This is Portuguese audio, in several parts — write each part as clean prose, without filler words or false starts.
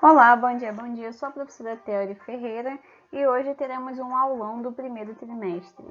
Olá, bom dia, bom dia. Eu sou a professora Teori Ferreira e hoje teremos um aulão do primeiro trimestre.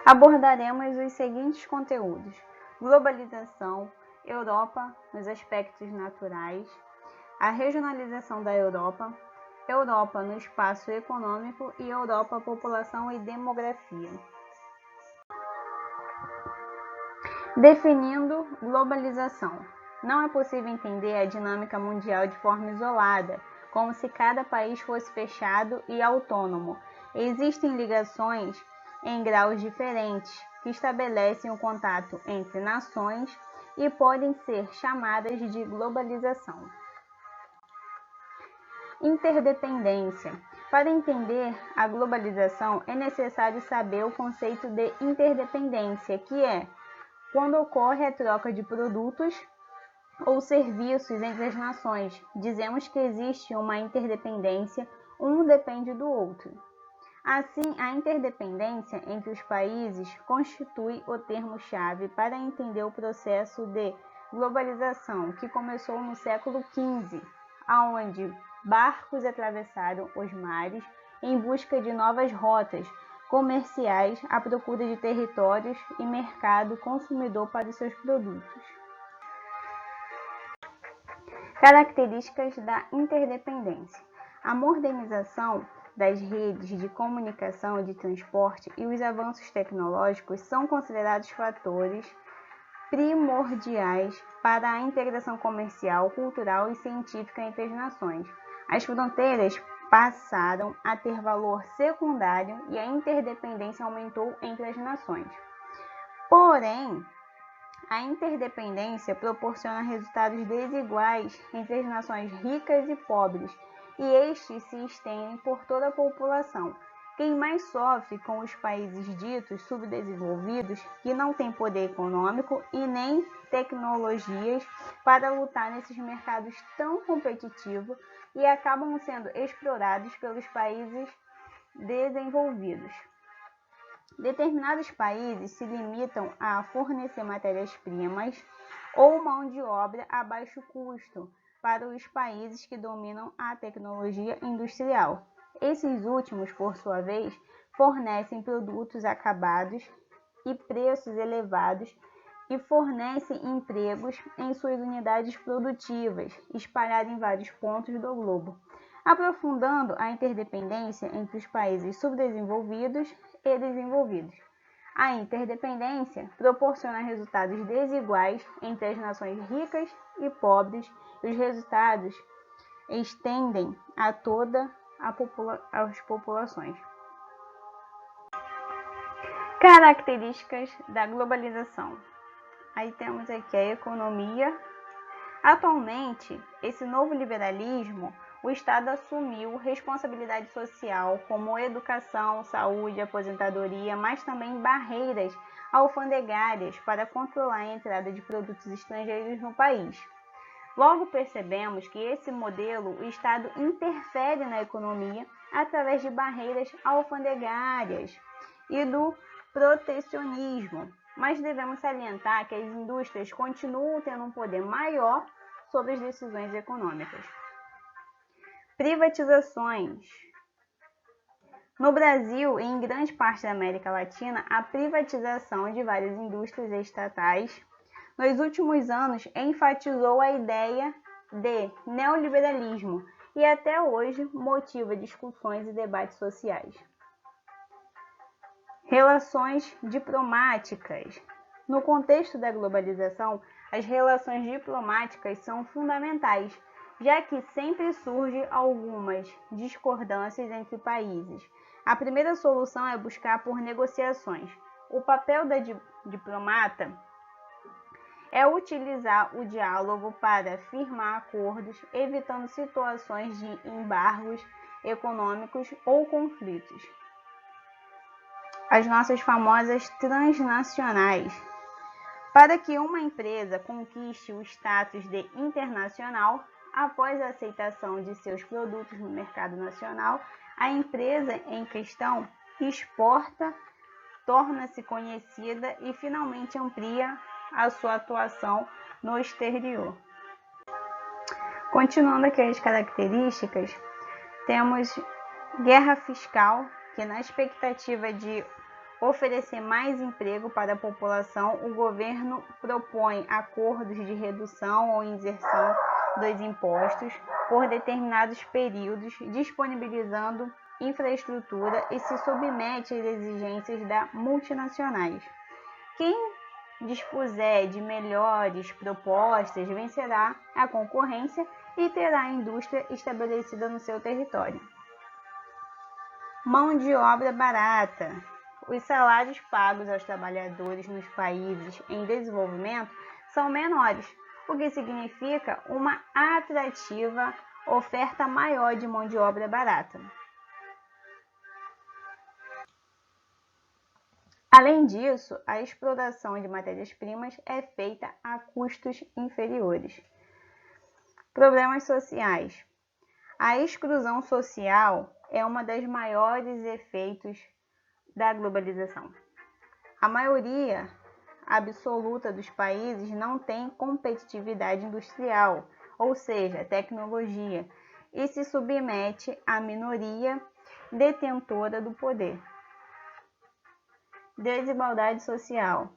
Abordaremos os seguintes conteúdos: globalização, Europa nos aspectos naturais, a regionalização da Europa, Europa no espaço econômico e Europa, população e demografia. Definindo globalização. Não é possível entender a dinâmica mundial de forma isolada, como se cada país fosse fechado e autônomo. Existem ligações em graus diferentes que estabelecem o contato entre nações e podem ser chamadas de globalização. Interdependência. Para entender a globalização, é necessário saber o conceito de interdependência, que é quando ocorre a troca de produtos ou serviços entre as nações. Dizemos que existe uma interdependência, um depende do outro. Assim, a interdependência entre os países constitui o termo-chave para entender o processo de globalização, que começou no século XV, onde barcos atravessaram os mares em busca de novas rotas comerciais à procura de territórios e mercado consumidor para os seus produtos. Características da interdependência. A modernização das redes de comunicação e de transporte e os avanços tecnológicos são considerados fatores primordiais para a integração comercial, cultural e científica entre as nações. As fronteiras passaram a ter valor secundário e a interdependência aumentou entre as nações. Porém, a interdependência proporciona resultados desiguais entre as nações ricas e pobres, e estes se estendem por toda a população. Quem mais sofre com os países ditos subdesenvolvidos, que não têm poder econômico e nem tecnologias para lutar nesses mercados tão competitivos e acabam sendo explorados pelos países desenvolvidos. Determinados países se limitam a fornecer matérias-primas ou mão de obra a baixo custo para os países que dominam a tecnologia industrial. Esses últimos, por sua vez, fornecem produtos acabados e preços elevados e fornecem empregos em suas unidades produtivas, espalhadas em vários pontos do globo, aprofundando a interdependência entre os países subdesenvolvidos e desenvolvidos. A interdependência proporciona resultados desiguais entre as nações ricas e pobres, e os resultados estendem a todas as populações. Características da globalização. Aí temos aqui a economia. Atualmente, esse novo liberalismo, o Estado assumiu responsabilidade social como educação, saúde, aposentadoria, mas também barreiras alfandegárias para controlar a entrada de produtos estrangeiros no país. Logo percebemos que esse modelo, o Estado interfere na economia através de barreiras alfandegárias e do protecionismo, mas devemos salientar que as indústrias continuam tendo um poder maior sobre as decisões econômicas. Privatizações. No Brasil e em grande parte da América Latina, a privatização de várias indústrias estatais nos últimos anos enfatizou a ideia de neoliberalismo e até hoje motiva discussões e debates sociais. Relações diplomáticas. No contexto da globalização, as relações diplomáticas são fundamentais, já que sempre surgem algumas discordâncias entre países. A primeira solução é buscar por negociações. O papel da diplomata é utilizar o diálogo para firmar acordos, evitando situações de embargos econômicos ou conflitos. As nossas famosas transnacionais. Para que uma empresa conquiste o status de internacional, após a aceitação de seus produtos no mercado nacional, a empresa em questão exporta, torna-se conhecida e finalmente amplia a sua atuação no exterior. Continuando aqui as características, temos guerra fiscal, que na expectativa de oferecer mais emprego para a população, o governo propõe acordos de redução ou inserção dos impostos por determinados períodos, disponibilizando infraestrutura e se submete às exigências das multinacionais. Quem dispuser de melhores propostas vencerá a concorrência e terá a indústria estabelecida no seu território. Mão de obra barata. Os salários pagos aos trabalhadores nos países em desenvolvimento são menores, o que significa uma atrativa oferta maior de mão de obra barata. Além disso, a exploração de matérias-primas é feita a custos inferiores. Problemas sociais. A exclusão social é uma das maiores efeitos da globalização. A maioria absoluta dos países não tem competitividade industrial, ou seja, tecnologia, e se submete à minoria detentora do poder. Desigualdade social.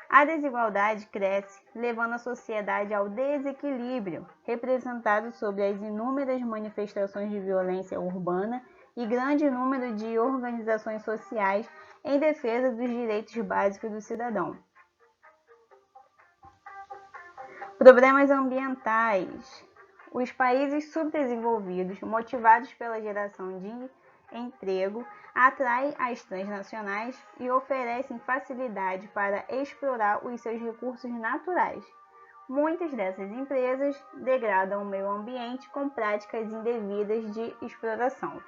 A desigualdade cresce, levando a sociedade ao desequilíbrio, representado sob as inúmeras manifestações de violência urbana e grande número de organizações sociais em defesa dos direitos básicos do cidadão. Problemas ambientais. Os países subdesenvolvidos, motivados pela geração de emprego, atraem as transnacionais e oferecem facilidade para explorar os seus recursos naturais. Muitas dessas empresas degradam o meio ambiente com práticas indevidas de exploração.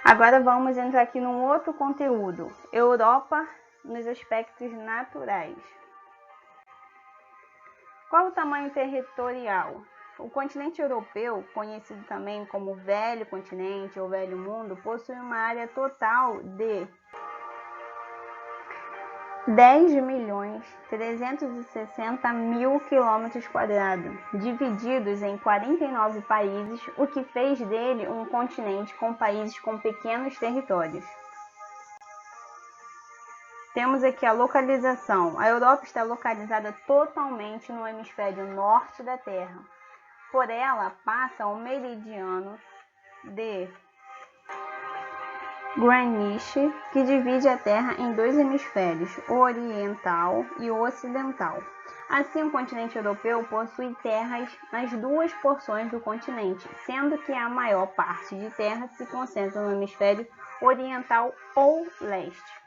Agora vamos entrar aqui num outro conteúdo, Europa nos aspectos naturais. Qual o tamanho territorial? O continente europeu, conhecido também como Velho Continente ou Velho Mundo, possui uma área total de 10.360.000 km², divididos em 49 países, o que fez dele um continente com países com pequenos territórios. Temos aqui a localização. A Europa está localizada totalmente no hemisfério norte da Terra. Por ela passa o meridiano de Greenwich, que divide a Terra em dois hemisférios, o oriental e o ocidental. Assim, o continente europeu possui terras nas duas porções do continente, sendo que a maior parte de terra se concentra no hemisfério oriental ou leste.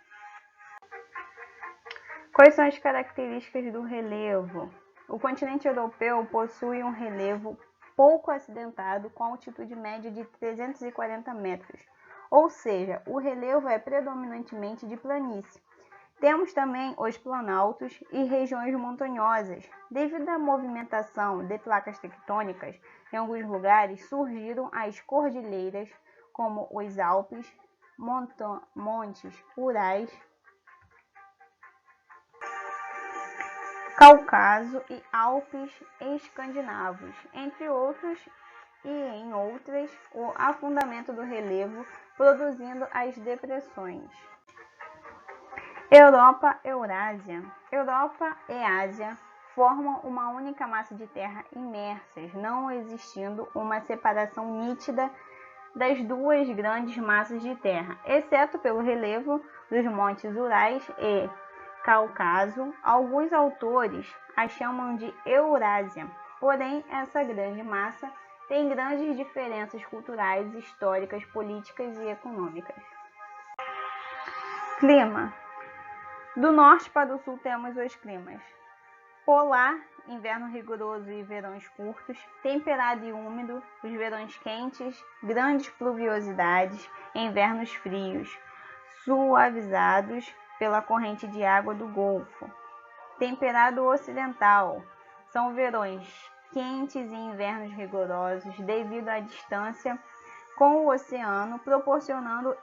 Quais são as características do relevo? O continente europeu possui um relevo pouco acidentado com altitude média de 340 metros, ou seja, o relevo é predominantemente de planície. Temos também os planaltos e regiões montanhosas. Devido à movimentação de placas tectônicas, em alguns lugares surgiram as cordilheiras, como os Alpes, montes Urais, Cáucaso e Alpes escandinavos, entre outros, e em outras, o afundamento do relevo, produzindo as depressões. Europa, Eurásia. Europa e Ásia formam uma única massa de terra imersas, não existindo uma separação nítida das duas grandes massas de terra, exceto pelo relevo dos montes Urais e Cáucaso. Alguns autores a chamam de Eurásia, porém essa grande massa tem grandes diferenças culturais, históricas, políticas e econômicas. Clima. Do norte para o sul temos os climas polar, inverno rigoroso e verões curtos, temperado e úmido, os verões quentes, grandes pluviosidades, invernos frios, suavizados pela corrente de água do Golfo. Temperado ocidental, são verões quentes e invernos rigorosos devido à distância com o oceano, proporcionando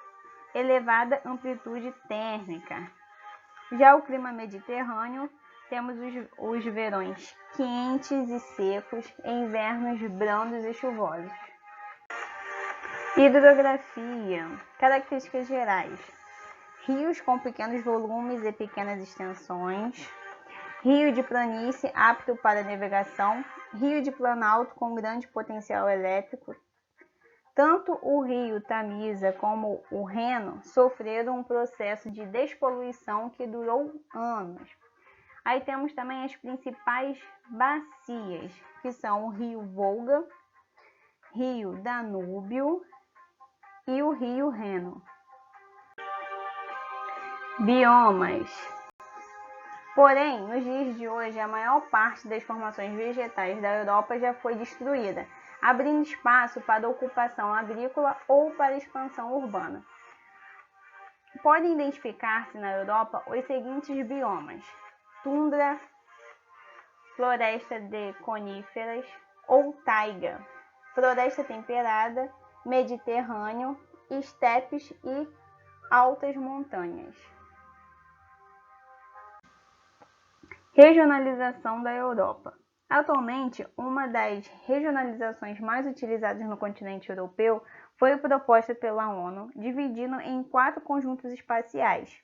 elevada amplitude térmica. Já o clima mediterrâneo temos os verões quentes e secos e invernos brandos e chuvosos. Hidrografia. Características gerais. Rios com pequenos volumes e pequenas extensões. Rio de planície apto para navegação. Rio de planalto com grande potencial elétrico. Tanto o rio Tamisa como o Reno sofreram um processo de despoluição que durou anos. Aí temos também as principais bacias, que são o rio Volga, rio Danúbio e o rio Reno. Biomas. Porém, nos dias de hoje, a maior parte das formações vegetais da Europa já foi destruída, abrindo espaço para ocupação agrícola ou para expansão urbana. Podem identificar-se na Europa os seguintes biomas: tundra, floresta de coníferas ou taiga, floresta temperada, mediterrâneo, estepes e altas montanhas. Regionalização da Europa. Atualmente, uma das regionalizações mais utilizadas no continente europeu foi proposta pela ONU, dividindo em 4 conjuntos espaciais: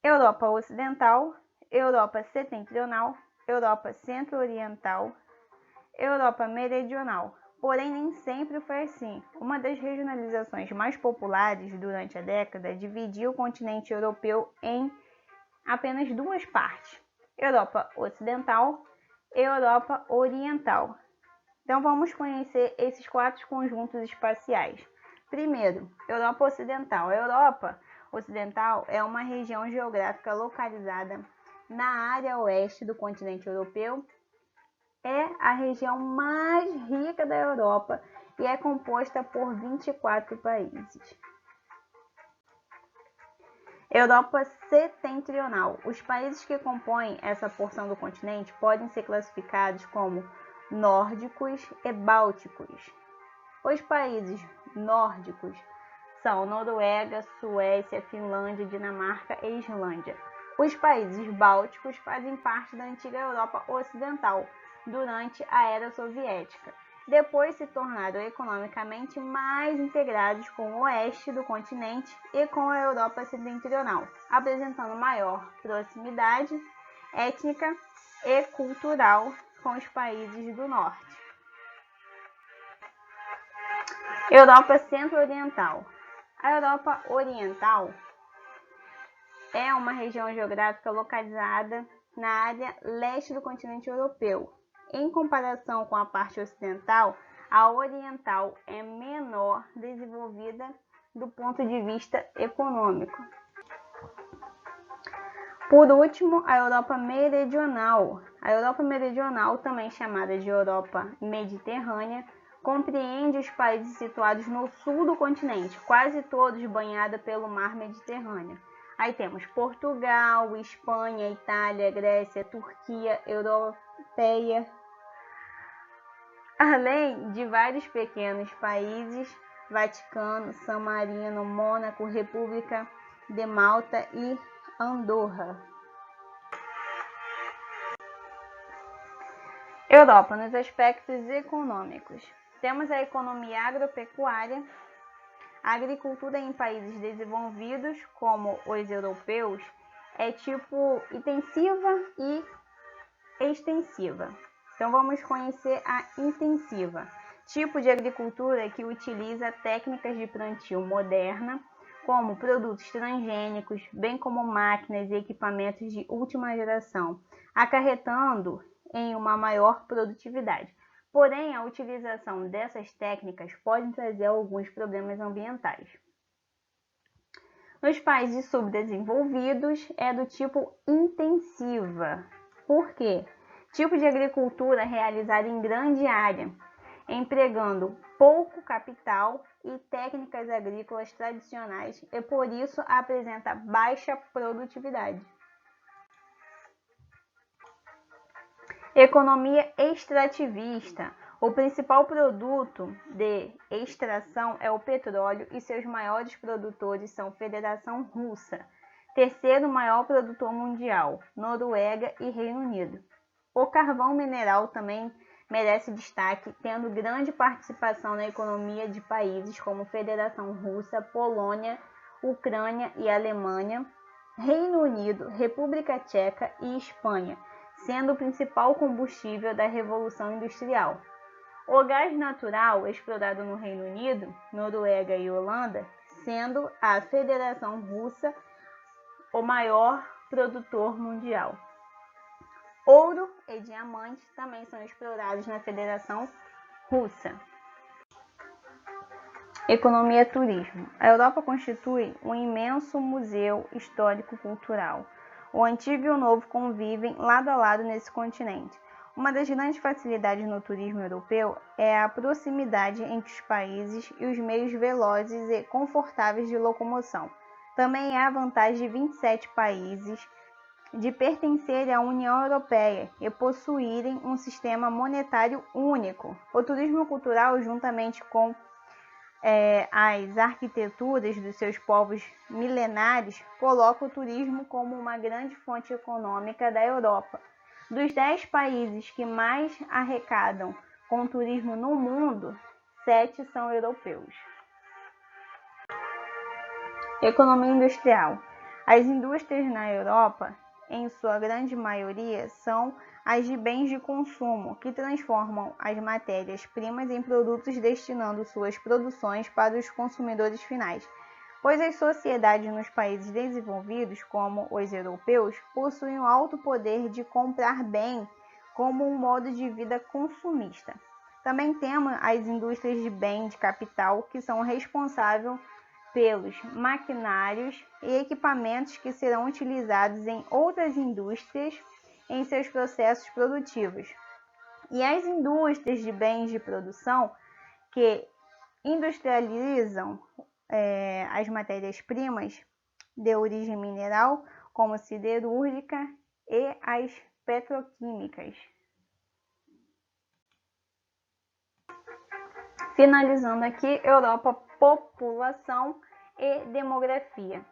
Europa Ocidental, Europa Setentrional, Europa Centro-Oriental, Europa Meridional. Porém, nem sempre foi assim. Uma das regionalizações mais populares durante a década dividiu o continente europeu em apenas 2 partes: Europa Ocidental e Europa Oriental. Então vamos conhecer esses 4 conjuntos espaciais. Primeiro, Europa Ocidental. A Europa Ocidental é uma região geográfica localizada na área oeste do continente europeu. É a região mais rica da Europa e é composta por 24 países. Europa Setentrional. Os países que compõem essa porção do continente podem ser classificados como nórdicos e bálticos. Os países nórdicos são Noruega, Suécia, Finlândia, Dinamarca e Islândia. Os países bálticos fazem parte da antiga Europa Ocidental durante a Era Soviética. Depois se tornaram economicamente mais integrados com o oeste do continente e com a Europa Setentrional, apresentando maior proximidade étnica e cultural com os países do norte. Europa Centro-Oriental. A Europa Oriental é uma região geográfica localizada na área leste do continente europeu. Em comparação com a parte ocidental, a oriental é menor desenvolvida do ponto de vista econômico. Por último, a Europa Meridional. A Europa Meridional, também chamada de Europa Mediterrânea, compreende os países situados no sul do continente, quase todos banhados pelo mar Mediterrâneo. Aí temos Portugal, Espanha, Itália, Grécia, Turquia, Europeia, além de vários pequenos países: Vaticano, San Marino, Mônaco, República de Malta e Andorra. Europa nos aspectos econômicos. Temos a economia agropecuária. A agricultura em países desenvolvidos, como os europeus, é tipo intensiva e extensiva. Então vamos conhecer a intensiva, tipo de agricultura que utiliza técnicas de plantio moderna, como produtos transgênicos, bem como máquinas e equipamentos de última geração, acarretando em uma maior produtividade. Porém, a utilização dessas técnicas pode trazer alguns problemas ambientais. Nos países subdesenvolvidos, é do tipo intensiva. Por quê? Tipo de agricultura realizada em grande área, empregando pouco capital e técnicas agrícolas tradicionais, e por isso apresenta baixa produtividade. Economia extrativista. O principal produto de extração é o petróleo e seus maiores produtores são Federação Russa, terceiro maior produtor mundial, Noruega e Reino Unido. O carvão mineral também merece destaque, tendo grande participação na economia de países como Federação Russa, Polônia, Ucrânia e Alemanha, Reino Unido, República Tcheca e Espanha, sendo o principal combustível da Revolução Industrial. O gás natural explorado no Reino Unido, Noruega e Holanda, sendo a Federação Russa o maior produtor mundial. Ouro e diamante também são explorados na Federação Russa. Economia e turismo. A Europa constitui um imenso museu histórico-cultural. O antigo e o novo convivem lado a lado nesse continente. Uma das grandes facilidades no turismo europeu é a proximidade entre os países e os meios velozes e confortáveis de locomoção. Também há a vantagem de 27 países de pertencerem à União Europeia e possuírem um sistema monetário único. O turismo cultural, juntamente com as arquiteturas dos seus povos milenares, coloca o turismo como uma grande fonte econômica da Europa. Dos 10 países que mais arrecadam com turismo no mundo, 7 são europeus. Economia industrial. As indústrias na Europa, em sua grande maioria, são as de bens de consumo, que transformam as matérias-primas em produtos destinando suas produções para os consumidores finais, pois as sociedades nos países desenvolvidos, como os europeus, possuem um alto poder de comprar bem como um modo de vida consumista. Também temos as indústrias de bem de capital, que são responsáveis pelos maquinários e equipamentos que serão utilizados em outras indústrias em seus processos produtivos. E as indústrias de bens de produção que industrializam as matérias-primas de origem mineral, como siderúrgica e as petroquímicas. Finalizando aqui, Europa, população e demografia.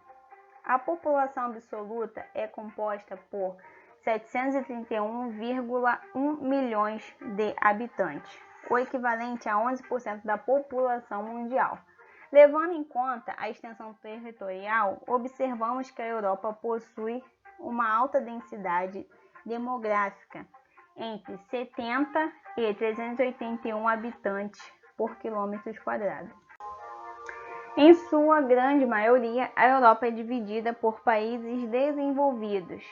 A população absoluta é composta por 731,1 milhões de habitantes, o equivalente a 11% da população mundial. Levando em conta a extensão territorial, observamos que a Europa possui uma alta densidade demográfica, entre 70 e 381 habitantes por quilômetros quadrados. Em sua grande maioria, a Europa é dividida por países desenvolvidos.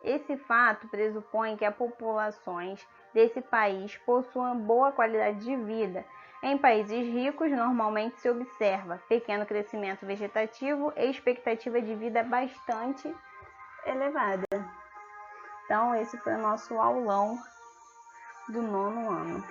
Esse fato pressupõe que as populações desse país possuem boa qualidade de vida. Em países ricos, normalmente se observa pequeno crescimento vegetativo e expectativa de vida bastante elevada. Então, esse foi o nosso aulão do 9º ano.